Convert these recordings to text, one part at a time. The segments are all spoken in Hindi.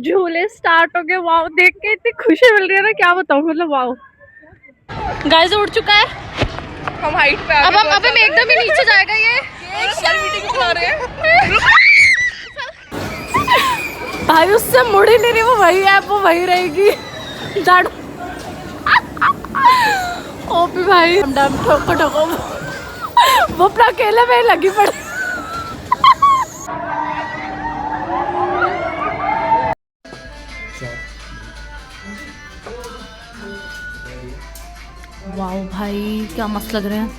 झूले स्टार्ट हो गए। वाओ, देख के इतनी खुशी मिल रही है ना, क्या बताऊं, मतलब वाओ। गाइस उड़ चुका है, हम हाइट पे अब हम एकदम ही नीचे जाएगा ये मीटिंग चला रहे हैं। भाई उससे मुड़ ही नहीं रही, वो वही है, वो वही रहेगी। दाड़ ओपी भाई, हम डम ठोको ठोको, वो अपना अकेले में लगी पड़ी। वाओ भाई, क्या मस्त लग रहे हैं।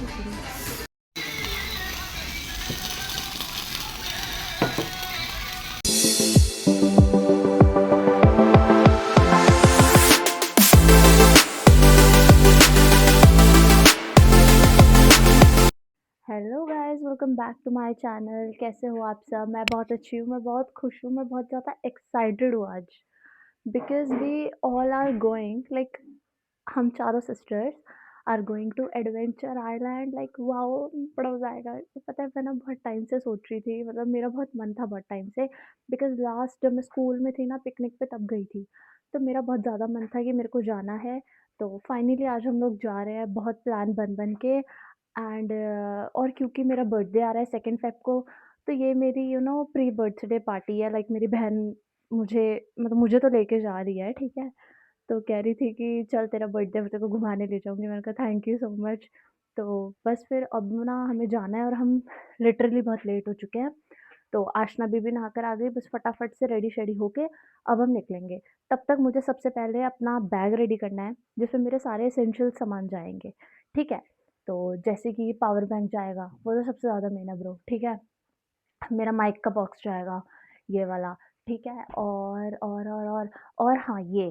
Hello guys, welcome back to my channel. कैसे हो आप सब? मैं बहुत अच्छी हूँ, मैं बहुत खुश हूँ, मैं बहुत ज़्यादा एक्साइटेड हूँ आज, because we all are going, like हम चारों sisters are going to adventure island. Like wow, बड़ा मज़ा आएगा। तो पता है, मैं ना बहुत टाइम से सोच रही थी, मतलब मेरा बहुत मन था बहुत टाइम से, बिकॉज लास्ट जब मैं स्कूल में थी ना, पिकनिक पे तब गई थी, तो मेरा बहुत ज़्यादा मन था कि मेरे को जाना है। तो फाइनली आज हम लोग जा रहे हैं, बहुत प्लान बन बन के। एंड और क्योंकि मेरा बर्थडे आ रहा है 2 फेब को, तो ये मेरी प्री बर्थडे पार्टी है। लाइक मेरी बहन मुझे, मतलब मुझे तो लेके जा रही है, ठीक है। तो कह रही थी कि चल तेरा बर्थडे है, तेरे को घुमाने ले जाऊंगी। मैंने कहा थैंक यू सो मच। तो बस फिर अब ना हमें जाना है, और हम लिटरली बहुत लेट हो चुके हैं। तो आशना बीबी नहाकर आ गई, बस फटाफट से रेडी शेडी होके अब हम निकलेंगे। तब तक मुझे सबसे पहले अपना बैग रेडी करना है, जिसमें मेरे सारे एसेंशियल सामान जाएंगे, ठीक है। तो जैसे कि पावर बैंक जाएगा, वो तो सबसे ज़्यादा मेन है ब्रो, ठीक है। मेरा माइक का बॉक्स जाएगा, ये वाला, ठीक है। और हाँ, ये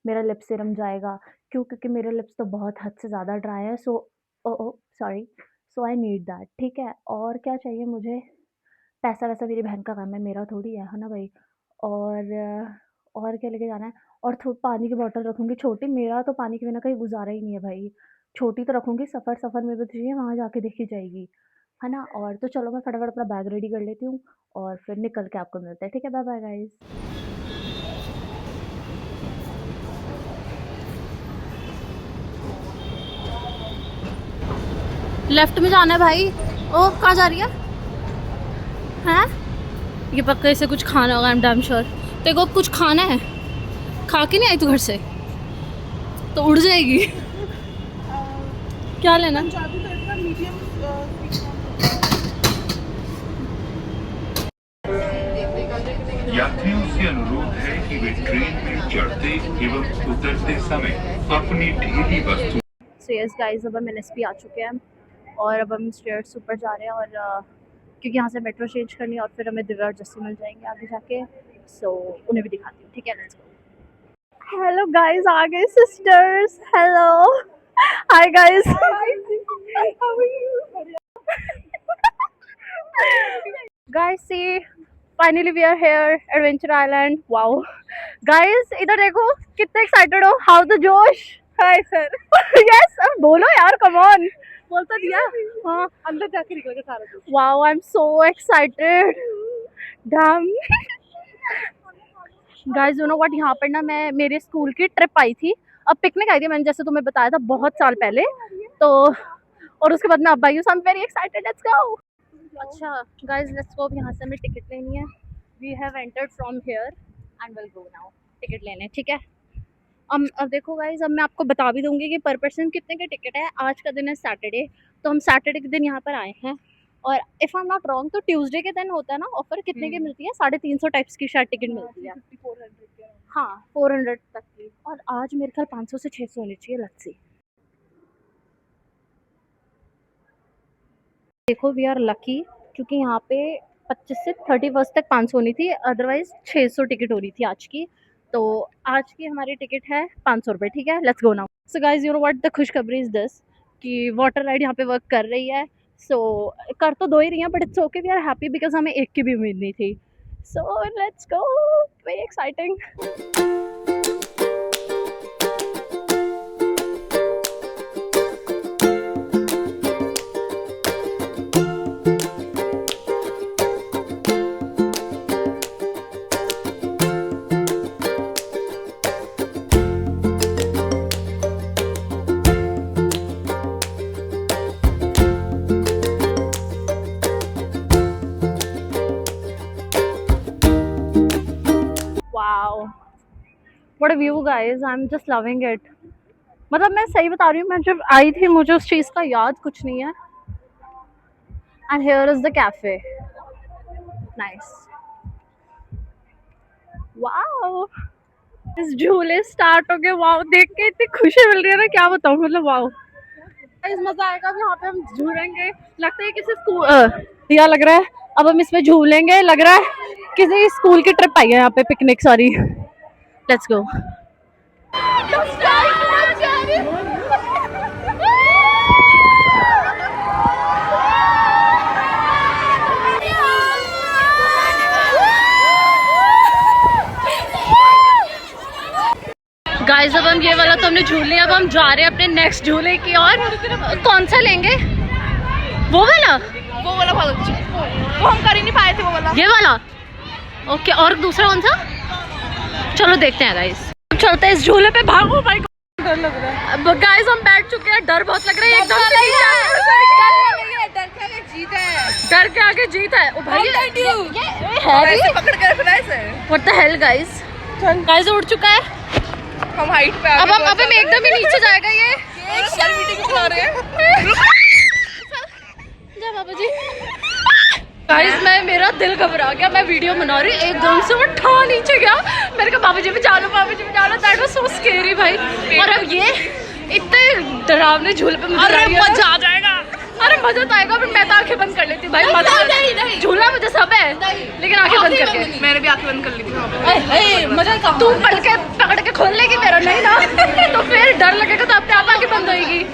मेरा लिप सीरम जाएगा। क्यों? क्योंकि मेरे लिप्स तो बहुत हद से ज़्यादा ड्राई है, so oh oh sorry, so I need that, ठीक है। और क्या चाहिए मुझे? पैसा वैसा मेरी बहन का काम है, मेरा थोड़ी है ना भाई। और और क्या लेके जाना है? और पानी की बॉटल रखूंगी छोटी, मेरा तो पानी के बिना कहीं गुजारा ही नहीं है भाई। छोटी तो रखूंगी, सफ़र सफ़र में भी चाहिए, वहाँ जाके देखी जाएगी, है ना। और तो चलो मैं फटाफट अपना बैग रेडी कर लेती हूँ, और फिर निकल के आपको मिलते हैं, ठीक है। Bye bye guys. लेफ्ट में जाना है भाई। ओ, कहाँ जा रही है? हैं? ये पक्का इसे कुछ खाना होगा, आई एम डैम श्योर। तेरे को कुछ खाना है? खा के नहीं आई तू घर से? तो उड़ जाएगी। क्या लेना? यात्रियों से अनुरोध है कि वे ट्रेन में चढ़ते एवं उतरते समय अपनी ढीली वस्तु। सो यस गाइस, अब हम एनएसपी आ चुके हैं, और अब हम स्टेयर्स ऊपर जा रहे हैं, और क्योंकि यहाँ से मेट्रो चेंज करनी है, और फिर हमें दिव्या और जस्सी मिल जाएंगे आगे जाके। सो उन्हें भी दिखाती हूँ, ठीक है। Let's go. हेलो गाइस, आ गए sisters. Hello, hi guys. Guys see, finally we are here, adventure island. Wow guys, इधर देखो, कितने एक्साइटेड हो। हाउ द जोश। Hi sir. यस, अब बोलो यार, कम ऑन। बोल तो दिया। हाँ, अंदर जाके निकलेगा सारा कुछ। Wow, I am so excited. Dam guys, you know what, यहाँ पर ना मैं मेरे स्कूल की ट्रिप आई थी। अब पिकनिक आई थी, मैंने जैसे तुम्हें बताया था बहुत साल पहले। तो और उसके बाद मैं अब आई हूँ, so I am very excited. Let's go. अच्छा गाइस, लेट्स गो। अब यहाँ से हमें टिकट लेनी है। We have entered from here and will go now ticket लेने, ठीक है। अब देखो गाइस, अब मैं आपको बता भी दूंगी कि पर पर्सन कितने के टिकट है। आज का दिन है सैटरडे, तो हम सैटरडे के दिन यहाँ पर आए हैं। और if I am not wrong, तो ट्यूसडे के दिन होता है ना ऑफर, कितने की मिलती है? 350 टाइप्स की शायद टिकट मिलती है। हाँ, 400 तक की। और आज मेरे ख्याल 500 से 600 होनी चाहिए। Let's see. देखो, वी आर लकी, क्योंकि यहाँ पे 25 से 31 तक 500 होनी थी, अदरवाइज 600 टिकट हो रही थी आज की। तो आज की हमारी टिकट है 500 रुपये, ठीक है। Let's go now. So guys, you know what the खुशखबरी इज दिस, कि वाटर राइड यहाँ पे वर्क कर रही है। सो कर तो 2 ही रही हैं, but it's okay, we are happy, because हमें एक की भी उम्मीद नहीं थी। So let's go, very exciting. Wow, what a view guys, I am just loving it. मतलब मैं सही बता रही हूँ, मैं जब आई थी मुझे उस चीज़ का याद कुछ नहीं है। And here is the cafe, nice, wow. इस झूले स्टार्ट हो गए, वाओ, देख के इतनी खुशी मिल रही है ना, क्या बताऊँ, मतलब वाओ। इस मजा आएगा, अब यहाँ पे हम झूलेंगे, लगता है किसी स्कूल या लग रहा है अब हम इसमें झूलेंगे, लग रहा है किसी स्कूल की ट्रिप आई है यहाँ पे, picnic, sorry. Let's go. Guys अब हम ये वाला तो हमने झूल लिया, अब हम जा रहे हैं अपने नेक्स्ट झूले की और। कौन सा लेंगे? वो वाला बहुत अच्छा, वो हम कर ही नहीं पाए थे वो वाला। ये वाला ओके, और दूसरा कौन सा? चलो देखते हैं गाइस, चलते हैं इस झूले पे। भागो भाई, डर लग रहा है। अब गाइस हम बैठ चुके हैं, डर बहुत लग रहा है एकदम से। डर के आगे जीत है। ओ भाई ये पकड़ कर रखना है इसे। What the hell guys, guys उड़ चुका है, हम हाइट पे अब हम एकदम ही नीचे जाएगा ये। सर मीटिंग बुला रहे हैं। जय बाबा जी। गाइस मेरा दिल घबरा गया, मैं वीडियो बना रही हूँ, एकदम से वो ठा नीचे गया। मैंने कहा बाबा जी बचा लो, बाबा जी बचा लो। दैट वाज सो स्कैरी भाई। और अब ये इतने डरावने झूले पे अरे मजा आ जाएगा। अरे मजा तो आएगा, पर मैं तो आंखें बंद कर लेती हूँ भाई। मजा नहीं, झूला मुझे सब है, लेकिन आंखें बंद करके। मैंने भी आंखें बंद कर ली थी। मजा तू पकड़ के खोल लेगी मेरा, नहीं ना तो फिर डर लगेगा, तो अपने आप आंखें बंद होएगी।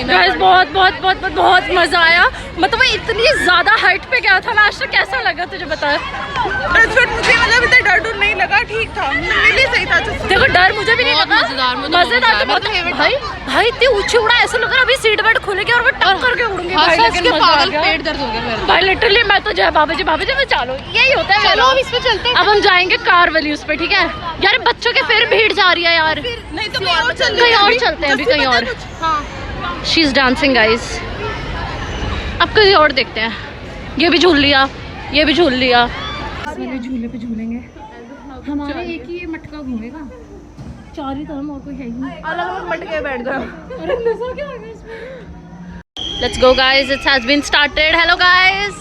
गाइस बहुत बहुत बहुत बहुत बहुत मजा आया। मतलब इतनी ज्यादा हाइट पे गया था मैं आज तक, कैसा लगा तुझे बता? मुझे मतलब इतना डर डर नहीं लगा, ठीक था, मेरे लिए सही था। देखो डर मुझे भी नहीं लगा, मजेदार तो बहुत। भाई भाई इतनी ऊंची उड़ा, ऐसा लग रहा अभी सीट बेल्ट खुलेगी और वो टक करके उड़ूंगी भाई। लेकिन पागल पेट दर्द हो गया मेरा भाई, लिटरली मैं तो जय बाबा जी में चालो, यही होता है। चलो अब इस पे चलते हैं। अब हम जाएंगे कार वाली उस पे, ठीक है यार? बच्चों के फिर भीड़ जा रही है यार, नहीं तो कहीं और चलते हैं अभी, कहीं और। शी इज डांसिंग गाइस, अब कहीं और देखते हैं। ये भी झूल लिया, ये भी झूल लिया। झूले पे झूलेंगे हमारे, एक ही ये मटका घूमेगा, चार ही तो हम, और कोई है ही नहीं। अलग अलग मटके बैठ जाओ। अरे मजा क्या आ गया इसमें। Let's go guys, it has been started. Hello guys,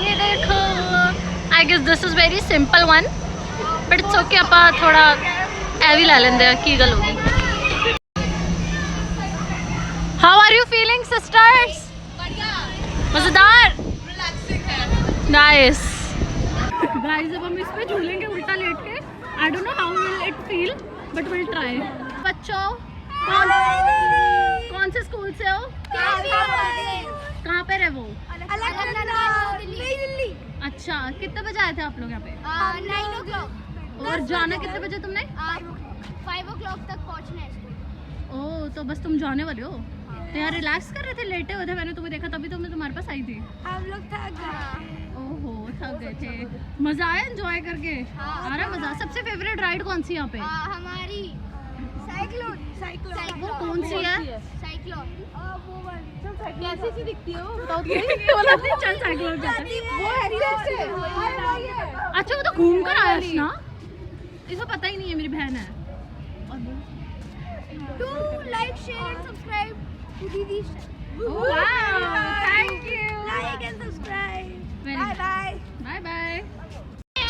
ये देखो, I guess this is very simple one, but it's okay. आप थोड़ा एवी ला लेंगे की गल होगी। How are you feeling sisters? मजेदार, नाइस। गाइस अब हम इस पे झूलेंगे उल्टा लेट के। I don't know how will it feel, but will try. बच्चों कौन से स्कूल से हो? कहाँ पे रहे वो? अच्छा, कितने बजे आए थे आप लोग यहाँ पे? 9 o'clock। और जाना कितने बजे तुमने? 5 o'clock तक पहुँचना है स्कूल। ओह, तो बस तुम जाने वाले हो? तो यार रिलैक्स कर रहे थे, लेटे हुए थे, मैंने तुम्हें देखा तभी तो मैं तुम्हारे पास आई थी। हम लोग थक गए। ओहो, थक गए थे। मजा आया एंजॉय करके? आ रहा मजा। सबसे फेवरेट राइड कौन सी यहाँ पे? हमारी साइक्लोन। वो कौन सी है? साइक्लोन। कैसी सी दिखती हो? ये वाला नहीं, चल साइक्लोन जाते हैं। वो है। अच्छा वो तो घूम कर आया ना, इसको पता ही नहीं है, मेरी बहन है। Do like, share and subscribe to Didi's channel. वाओ, thank you. Like and subscribe. Very Bye bye. Bye bye.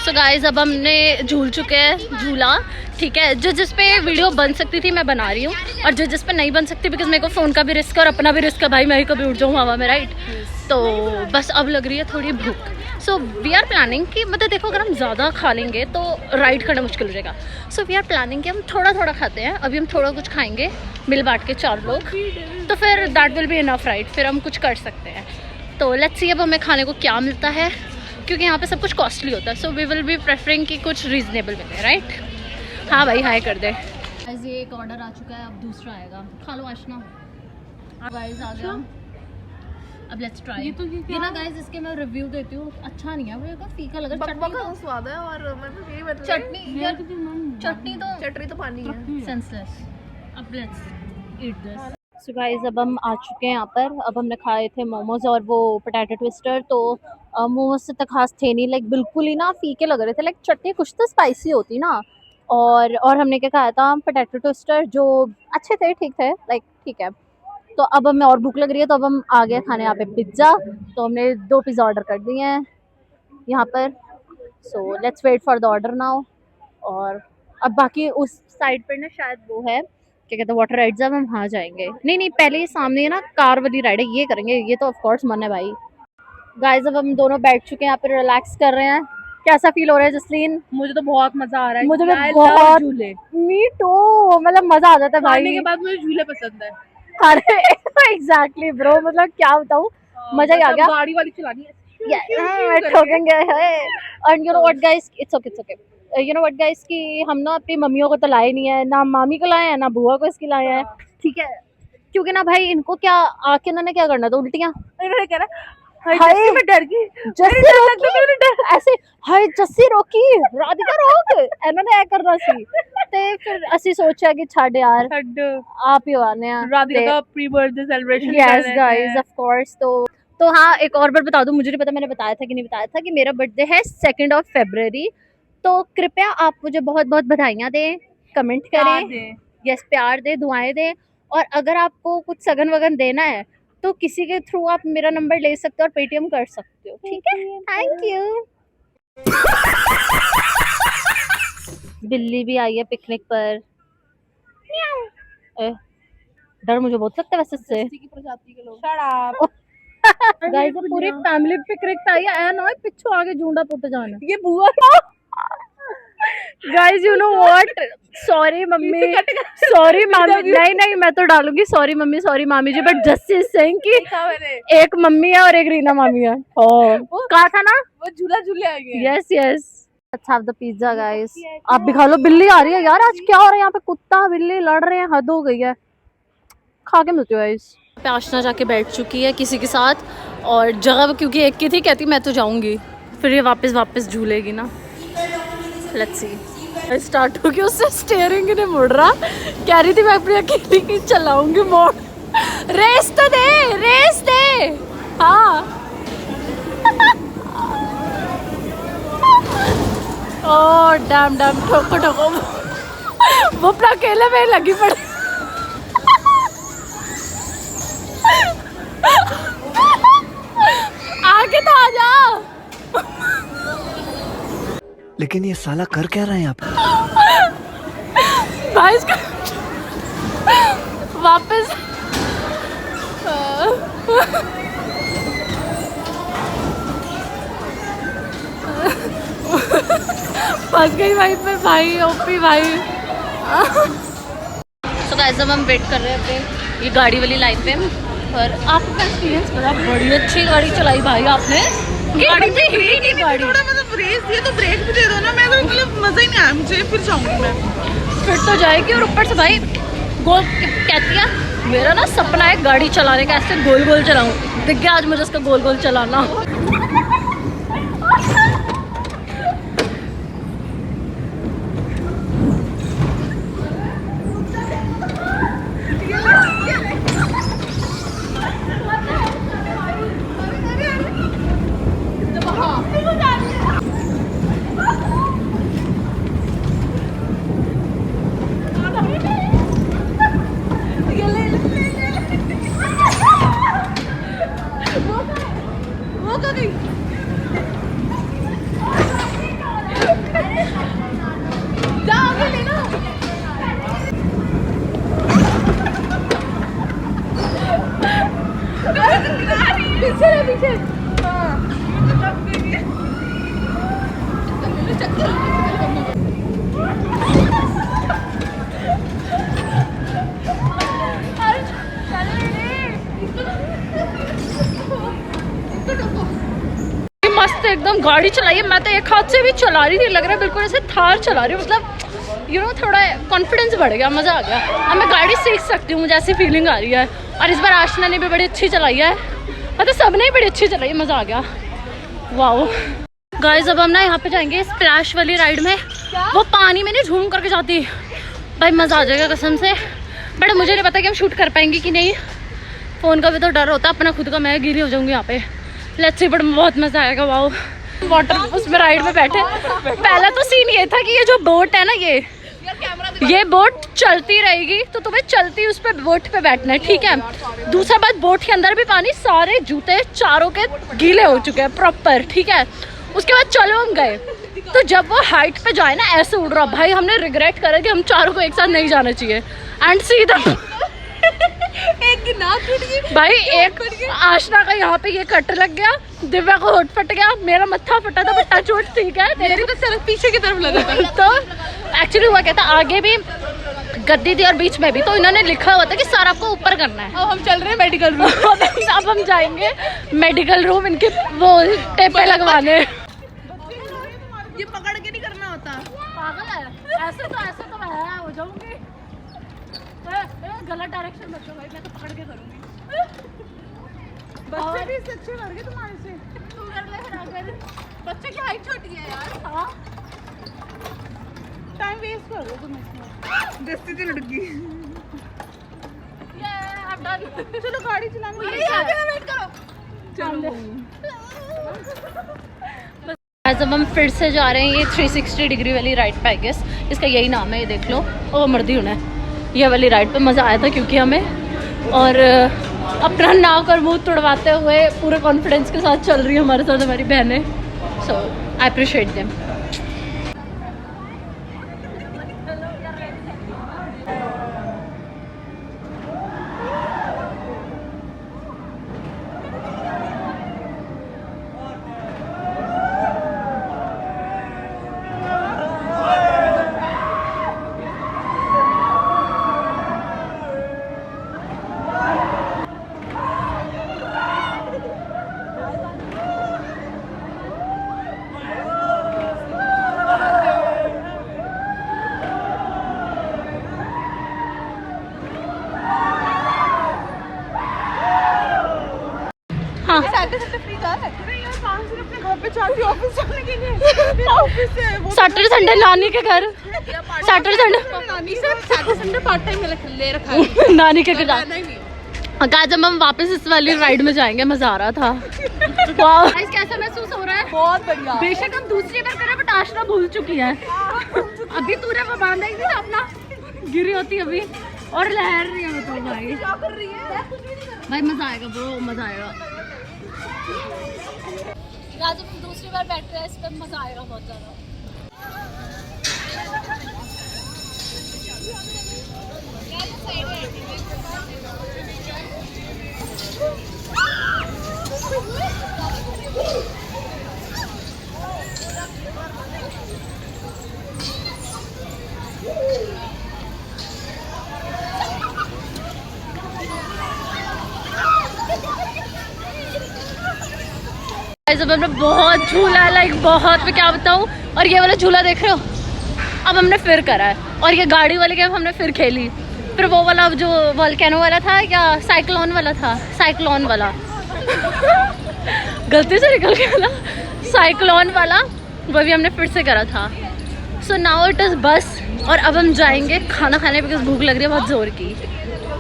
So guys अब हमने झूल चुके हैं झूला, ठीक है। जिस पे वीडियो बन सकती थी मैं बना रही हूँ, और जिस पे नहीं बन सकती, बिकॉज मेरे को फ़ोन का भी रिस्क और अपना भी रिस्क है भाई, मैं ही कभी उठ जाऊँ हवा में, राइट? तो बस अब लग रही है थोड़ी भूख। सो वी आर प्लानिंग कि मतलब देखो अगर हम ज़्यादा खा लेंगे तो राइड करना मुश्किल हो जाएगा। सो वी आर प्लानिंग कि हम थोड़ा थोड़ा खाते हैं। अभी हम थोड़ा कुछ खाएंगे मिल बांट के 4 लोग, तो फिर that will be enough ride, फिर हम कुछ कर सकते हैं। तो लेट्स सी अब हमें खाने को क्या मिलता है, क्योंकि यहाँ पे सब कुछ कॉस्टली होता है। So we will be preferring कि कुछ रीजनेबल मिले, राइट? हाँ भाई, हाय कर दे। गाइस ये एक ऑर्डर आ चुका है, अब दूसरा आएगा। खा लो आशना। गाइस आ गया अब लेट्स ट्राई। ये ना गाइस इसके मैं रिव्यू देती हूँ, अच्छा नहीं है, वो फीका लगा। चटनी का स्वाद है और मतलब यही मतलब चटनी यार, चटनी तो पानी है सेंसलेस। अब let's eat this. So guys अब हम आ चुके हैं यहाँ पर। अब हमने खाए थे मोमोज और वो पोटैटो ट्विस्टर, तो मोमोज से तो खास थे नहीं, लाइक बिल्कुल ही ना फीके लग रहे थे। लाइक चटनी कुछ तो स्पाइसी होती ना, और हमने क्या खाया था, पोटैटो ट्विस्टर, जो अच्छे थे, ठीक थे, लाइक ठीक है। तो अब हमें और भूख लग रही है, तो अब हम आ गए खाने यहाँ पे पिज्ज़ा। तो हमने 2 पिज़्ज़ा ऑर्डर कर दिए हैं यहाँ पर। So let's wait for the order now. और अब बाकी उस साइड पर ना शायद वो है, क्या कहते हैं, वाटर राइड्स, अब हम वहाँ जाएंगे। नहीं पहले ही सामने है ना कार वाली राइड है, ये करेंगे, ये तो ऑफ कोर्स मन है भाई। गाइस अब हम दोनों बैठ चुके हैं यहाँ पे, रिलैक्स कर रहे हैं। कैसा फील हो रहा है जसलीन? मुझे तो बहुत मजा आ रहा है। मुझे भी बहुत, झूले, मी टू, मतलब मजा आ जाता है भाई। खाने के बाद मुझे झूले पसंद है। अरे एग्जैक्टली ब्रो, मतलब क्या बताऊँ, मजा ही आ गया। गाड़ी वाली चलानी है, ठोकेंगे। And you know what guys, it's okay. You know what guys कि हम ना अपनी मम्मियों को तो लाए नहीं है, ना मामी को लाए हैं, ना बुआ को इसकी लाए हैं, ठीक है, क्योंकि ना भाई इनको क्या आके इन्होंने क्या करना था, उल्टियाँ। इन्होंने कह रहा हाय मैं डर गई, जस्सी रोकी ऐसे, हाय जस्सी रोकी राधिका रोक, इन्होंने ऐ करना सी। ते फिर ਅਸੀਂ सोचा कि छाड़ यार, आप ही आने हैं राधिका का pre birthday celebration. Yes guys of course. तो हाँ, एक और बार बता दूं, मुझे नहीं पता मैंने बताया था कि नहीं बताया था, कि मेरा बर्थडे है 2 फरवरी। तो कृपया आप मुझे बहुत बहुत बधाइयाँ दें, कमेंट करें, यस प्यार दें, दुआएं दें। और अगर आपको कुछ सगन वगन देना है तो किसी के थ्रू आप मेरा नंबर ले सकते हो और पेटीएम कर सकते हो, ठीक है। Thank you. बिल्ली भी आई है पिकनिक पर। डर मुझे बहुत लगता है वैसे इससे। की प्रजाति के लोग। गाइस पूरी फैमिली पिकनिक पे आई है, ऐ ना पिछू आगे झुंडा टूट जाना। ये बुआ guys you know what, sorry mummy, sorry मामी, नहीं मैं तो डालूंगी, सॉरी मम्मी, सॉरी मामी जी, बट जस्टिस सिंह की एक मम्मी है और एक रीना मामी है। कहा था ना वो झूला झूले आएंगे। Yes let's have the pizza guys. आप भी खा लो। बिल्ली आ रही है यार, आज क्या हो रहा है यहाँ पे, कुत्ता बिल्ली लड़ रहे हैं, हद हो गई है। खा के मिलती हो गाइस। पे आशना जाके बैठ चुकी है किसी के साथ, और जगह क्योंकि एक की थी, कहती मैं तो जाऊंगी, फिर ये वापस झूलेगी ना। Let's see. स्टार्ट हो गया, उससे स्टीयरिंग ही नहीं मुड़ रहा, कह रही थी मैं अपनी अकेली की चलाऊंगी मोड़। रेस तो दे हाँ। ओ डैम ठोको वो अपना अकेले में लगी पड़ी। आगे तो आ जा। लेकिन ये साला कर क्या रहा है यहाँ पे? भाई इसका वापस फंस गई भाई पे, भाई ओपी भाई। तो गाइस अब हम वेट कर रहे हैं अपने ये गाड़ी वाली लाइन पे, और आपका एक्सपीरियंस बड़ा, बड़ी अच्छी गाड़ी चलाई भाई आपने। गाड़ी तो हिली नहीं, गाड़ी थोड़ा मतलब रेस दिए तो ब्रेक भी दे दो ना, मैं तो मतलब मजा ही नहीं आया मुझे, फिर जाऊंगी मैं। फिर तो जाएगी। और ऊपर से भाई गोल कहती है, मेरा ना सपना है गाड़ी चलाने का, ऐसे गोल गोल चलाऊं, दिख गया आज मुझे उसका गोल गोल चलाना। मस्त एकदम गाड़ी चलाई है। मैं तो एक हाथ से भी चला रही थी, लग रहा है बिल्कुल ऐसे थार चला रही हूँ, मतलब यू नो थोड़ा कॉन्फिडेंस बढ़ गया, मज़ा आ गया। अब मैं गाड़ी सीख सकती हूँ, मुझे ऐसी फीलिंग आ रही है। और इस बार आशना ने भी बड़ी अच्छी चलाई है, मतलब सबने ही बड़ी अच्छी चलाई है, मज़ा आ गया। वाओ गाइस, अब हम ना यहाँ पे जाएंगे स्प्लैश वाली राइड में। वो पानी में नहीं झूम करके जाती भाई, मज़ा आ जाएगा कसम से। बट मुझे नहीं पता कि हम शूट कर पाएंगे कि नहीं, फ़ोन का भी तो डर होता है, अपना खुद का। मैं गिरी हो जाऊँगी यहाँ पे। लेट्स सी, बट बहुत मज़ा आएगा। वाओ वाटर उसमें राइड में बैठे। पहला तो सीन ये था कि ये जो बोट है ना, ये बोट चलती रहेगी तो तुम्हें चलती उस पर बोट पे बैठना है, ठीक है। दूसरा बात, बोट के अंदर भी पानी, सारे जूते चारों के गीले हो चुके हैं प्रॉपर, ठीक है। उसके बाद चलो हम गए, तो जब वो हाइट पे जाए ना ऐसे उड़ रहा, भाई हमने रिग्रेट करा कि हम चारों को एक साथ नहीं जाना चाहिए। एंड सीधा एक की नाक टूट गई भाई, एक आशना का यहाँ पे ये कट लग गया, दिव्या को होठ फट गया, मेरा मत्था फटा था, बट टच वुड ठीक है। मेरे तो सिर्फ पीछे की तरफ लगा था। तो एक्चुअली हुआ क्या था, आगे भी गद्दी थी और बीच में भी, तो इन्होंने लिखा हुआ था कि सर आपको ऊपर करना है। अब हम चल रहे हैं मेडिकल रूम। अब हम जाएंगे मेडिकल रूम, इनके वो टेपे लगवाने। ये पकड़ के नहीं करना होता। पागल है, ऐसे तो मैं हो जाऊंगी। गलत डायरेक्शन मत दो भाई, मैं तो पकड़ के करूंगी। बच्चे भी इससे अच्छे लग रहे तुम्हारे से। तू कर ले फिर अगर। बच्चे की हाइट छोटी है यार। हाँ टाइम वेस्ट कर रहे हो तुम इसमें। दस्ती तो लुट गई। I'm done. चलो गाड़ी चलाने। वेट करो। चलो आज अब हम फिर से जा रहे हैं ये 360 डिग्री वाली राइड पे, आई गेस इसका यही नाम है, ये देख लो। ओ मर्दी होना है। ये वाली राइड पे मज़ा आया था क्योंकि हमें, और अपना नाक और मुंह तुड़वाते हुए पूरे कॉन्फिडेंस के साथ चल रही है हमारे साथ हमारी बहनें। So I appreciate them. Saturday Sunday नानी के घर, सैटरडे संडे पार्ट टाइम ले रखा है नानी के घर। आज हम वापस इस वाली राइड में जाएंगे, मजा आ रहा था। वाह कैसा महसूस हो रहा है? बहुत बढ़िया। बेशक हम दूसरी बार करें, बट आशना भूल चुकी है। अभी तूने वो बांधा ही नहीं था अपना, गिरी होती अभी और लहर रही है तो भाई। क्या कर रही है? भाई मजा आएगा, वो मजा आएगा। आज हम दूसरी बार बैठ रहे हैं, इस पर मजा आएगा बहुत ज़्यादा। जब हमने बहुत झूला है, लाइक बहुत, मैं क्या बताऊँ। और ये वाला झूला देख रहे हो, अब हमने फिर करा है। और ये गाड़ी वाली गेम हमने फिर खेली। फिर वो वाला जो वोल्केनो वाला था या साइक्लोन वाला था, साइक्लोन वाला गलती से निकल गया ना, साइक्लोन वाला, वो भी हमने फिर से करा था। सो नाउ इट इज़ बस। और अब हम जाएंगे खाना खाने, बिकॉज भूख लग रही है बहुत ज़ोर की,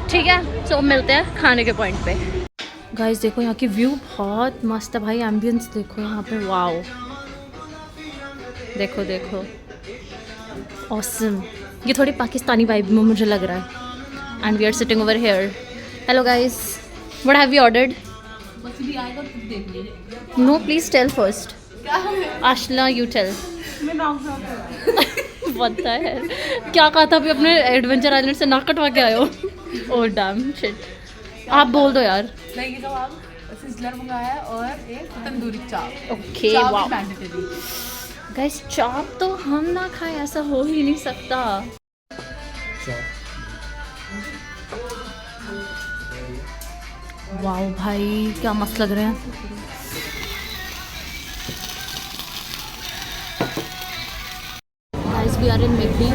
ठीक है। सो मिलते हैं खाने के पॉइंट पे। गाइस देखो यहाँ की व्यू बहुत मस्त है भाई, एम्बियंस देखो यहाँ पे, वाओ देखो देखो, ऑसम। ये थोड़ी पाकिस्तानी वाइब में मुझे लग रहा है। And we are sitting over here. Hello guys, what have you ordered? No please tell first. Aashna you tell. पता है क्या कहा था अभी, अपने एडवेंचर आइलैंड से नाक कटवा के आए हो? ओह डैम शिट, आप बोल दो यार। मैगी कबाब, सिजलर मंगाया और एक तंदूरी चाप। ओके वाओ गाइस, चाप तो हम ना खाएं ऐसा हो ही नहीं सकता। वाओ भाई क्या मस्त लग रहे हैं। Guys we we are in McD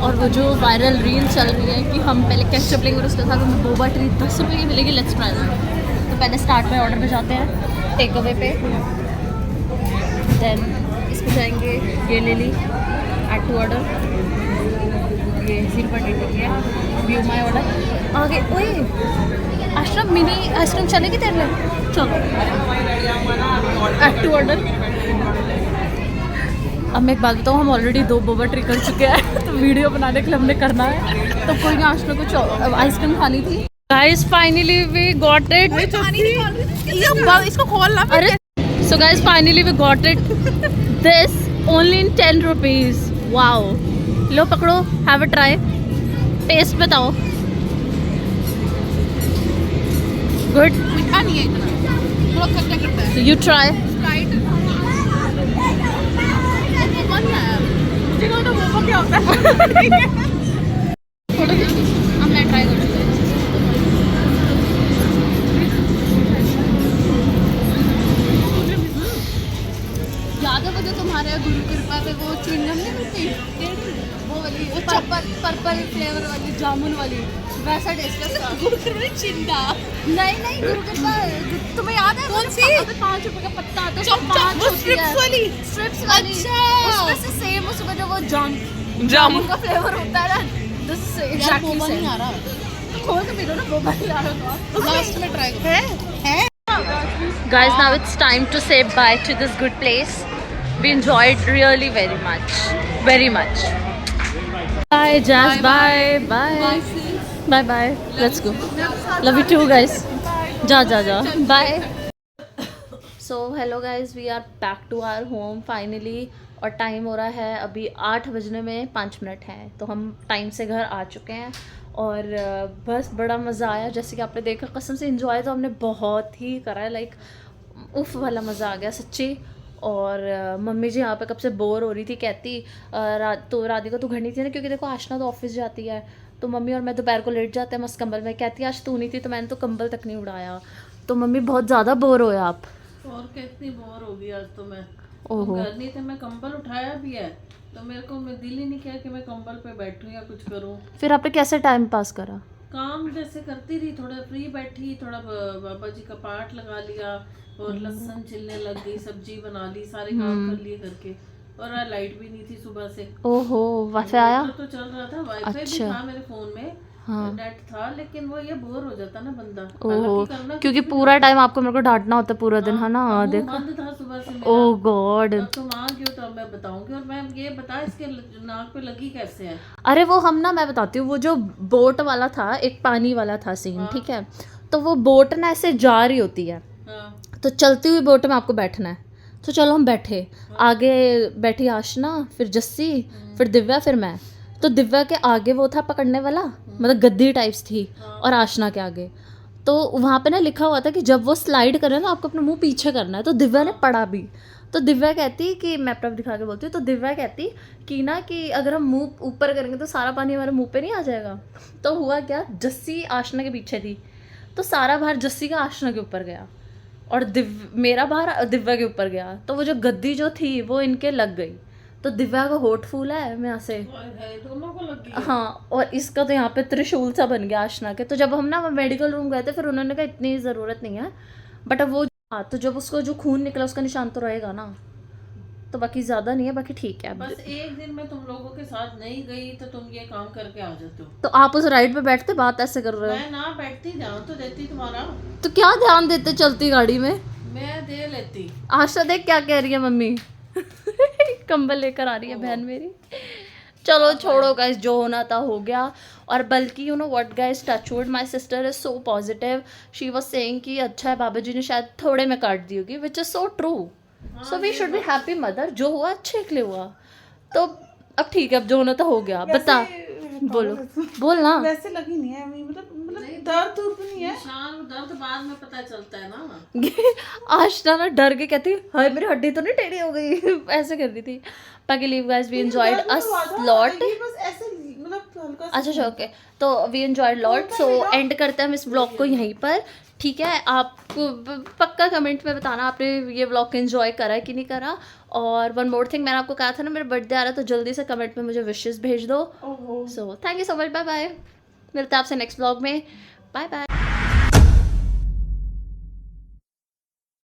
और वो जो वायरल रील चल रही है कि हम पहले केचप लेंगे और उसके साथ हमें बोबा टी 10 रुपये की मिलेगी, लेट्स ट्राई दैट। तो पहले स्टार्ट में ऑर्डर पे जाते हैं टेक अवे पे, देन इस पर जाएंगे, ये ले ली ऐड टू ऑर्डर, ये 0.8 की है, व्यू माई ऑर्डर आगे। ओए आश्रम मिनी आइसक्रीम चलेगी तेरे लिए, चलो ऐड टू ऑर्डर। अब मैं एक बात बताऊँ, हम ऑलरेडी 2 बोबा ट्री कर चुके हैं तो वीडियो बनाने के लिए हमने करना है, तो कोई नहीं, आश्रम कुछ आइसक्रीम खानी थी। Guys finally we got it, इसको खोलना। अरे so guys finally we got it, this only in 10 rupees. Wow, लो पकड़ो, हैव अ ट्राई, टेस्ट बताओ। गुड, मीठा नहीं है इतना, थोड़ा खट्टा खट्टा है। You try. स्प्राइट मुझे कौन वो क्या होता है। अब मैं ट्राई कर चुकी हूँ। याद है वो जो तुम्हारे गुरु कृपा पे वो च्युइंगम नहीं मिलती, वो वाली, वो पर्पल फ्लेवर वाली जामुन वाली, वैसा टेस्ट है उसका। गुरु कृपा चिंदा नहीं गुरु कृपा, तुम्हें याद है कौन सी? 5 रुपए का पत्ता आता है, चप चप, वो स्ट्रिप्स वाली। स्ट्रिप्स वाली, अच्छा। उसमें से सेम उसमें जो वो जामुन का फ्लेवर होता है ना, दिस इज एग्जैक्टली बोबा नहीं आ रहा, खोल के पी लो ना, बोबा नहीं आ रहा। लास्ट में ट्राई है। Guys, now it's time to say bye to this good place. We enjoyed really very much, very much. Bye, Jazz. Bye, bye, bye, bye. Let's go. Love you too, guys. Ja. Bye. So hello guys, we are back to our home finally. और टाइम हो रहा है अभी 8 बजने में 5 मिनट हैं, तो हम टाइम से घर आ चुके हैं और बस बड़ा मज़ा आया। जैसे कि आपने देखा, कसम से एंजॉय तो हमने बहुत ही करा है, लाइक उफ वाला मज़ा आ गया सच्ची। और मम्मी जी यहाँ पे कब से बोर हो रही थी, कहती तो राधिका तू घर नहीं थी ना, क्योंकि देखो आशना तो ऑफिस जाती है, तो मम्मी और मैं दोपहर को लेट जाते हैं मस्त कंबल में, कहती आज तू नहीं थी तो मैंने तो कंबल तक नहीं उड़ाया। तो मम्मी बहुत ज़्यादा बोर हो आप। और कितनी बोर हो गई आज तो मैं। ओहो, घर नहीं थे, मैं कंबल उठाया भी है तो मेरे को दिल ही नहीं किया कि मैं कंबल पे बैठूं या कुछ करूं। फिर आपने कैसे टाइम पास करा? काम जैसे करती रही, थोड़ा फ्री बैठी, थोड़ा बाबा जी का पाठ लगा लिया और लहसुन छिलने लग गई, सब्जी बना ली, सारे काम कर लिए करके। और लाइट भी नहीं थी सुबह से। ओहो, वाईफाई आया? तो चल रहा था, वाईफाई भी था मेरे फोन में, नेट था, लेकिन वो ये बोर हो जाता ना बंदा। ओहो, क्योंकि पूरा टाइम आपको मेरे को डांटना होता है पूरा दिन, है ना? देखो बंद था सुबह से। ओह गॉड, अब तुम आ गई हो तो अब मैं बताऊंगी। और मैं ये बता, इसके नाक पे लगी कैसे है? अरे वो हम ना, मैं बताती हूँ, वो जो बोट वाला था, एक पानी वाला था सीन, ठीक है? तो वो बोट ना ऐसे जा रही होती है, तो चलती हुई बोट में आपको बैठना है, तो चलो हम बैठे, आगे बैठी आशना, फिर जस्सी, फिर दिव्या, फिर मैं। तो दिव्या के आगे वो था पकड़ने वाला, मतलब गद्दी टाइप्स थी, और आशना के आगे तो वहाँ पे ना लिखा हुआ था कि जब वो स्लाइड करे ना आपको अपना मुंह पीछे करना है। तो दिव्या ने पढ़ा भी, तो दिव्या कहती कि मैं प्रभ दिखा के बोलती हूँ, तो दिव्या कहती कि ना कि अगर हम मुंह ऊपर करेंगे तो सारा पानी हमारे मुंह पे नहीं आ जाएगा। तो हुआ क्या, जस्सी आशना के पीछे थी, तो सारा भार जस्सी का आशना के ऊपर गया और मेरा भार दिव्या के ऊपर गया। तो वो जो गद्दी जो थी वो इनके लग गई, तो दिव्या का होठ फूला है मैं से, दोनों को लगी। हाँ, और इसका तो यहाँ पे त्रिशूल सा बन गया आशना के। तो जब हम ना मेडिकल रूम गए थे, फिर उन्होंने कहा इतनी ज़रूरत नहीं है, बट अब वो हाँ, तो जब उसको जो खून निकला उसका निशान तो रहेगा ना, तो बाकी ज़्यादा नहीं है, बाकी ठीक है। बस एक दिन मैं तुम लोगों के साथ नहीं गई तो तुम ये काम करके आ जाते हो। तो आप उस राइड पे बैठते बात ऐसे कर रहे हो? मैं ना बैठती, ध्यान तो देती तुम्हारा। तो क्या ध्यान देते चलती गाड़ी में? मैं दे लेती। आशा देख क्या कह रही है मम्मी कंबल लेकर आ रही है बहन मेरी। चलो छोड़ो गाइस, जो होना था हो गया। और बल्कि you know what guys, touchwood my sister is so positive, she was saying कि अच्छा है बाबा जी ने शायद थोड़े में काट दी होगी, which is so true. So we should be happy mother, जो हुआ अच्छे के लिए हुआ। तो अब ठीक है, अब जो होना था हो गया। बता, बोल ना। वैसे लगी नहीं है, मतलब दर्द नहीं है, निशान दर्द बाद में पता चलता है ना। आशना ना डर के कहती हाय मेरी हड्डी तो नहीं टेढ़ी हो गई ऐसे कर रही थी। बाकी leave guys, we enjoyed a lot. अच्छा ओके, तो we enjoyed lot. So end करते हैं हम इस ब्लॉग को यहीं पर ठीक है, आपको पक्का कमेंट में बताना आपने ये व्लॉग एंजॉय करा है कि नहीं करा। और वन मोर थिंग, मैंने आपको कहा था ना मेरा बर्थडे आ रहा है, तो जल्दी से कमेंट में मुझे विशेस भेज दो। So thank you so much, bye bye, मिलते हैं आपसे नेक्स्ट व्लॉग में, बाय बाय।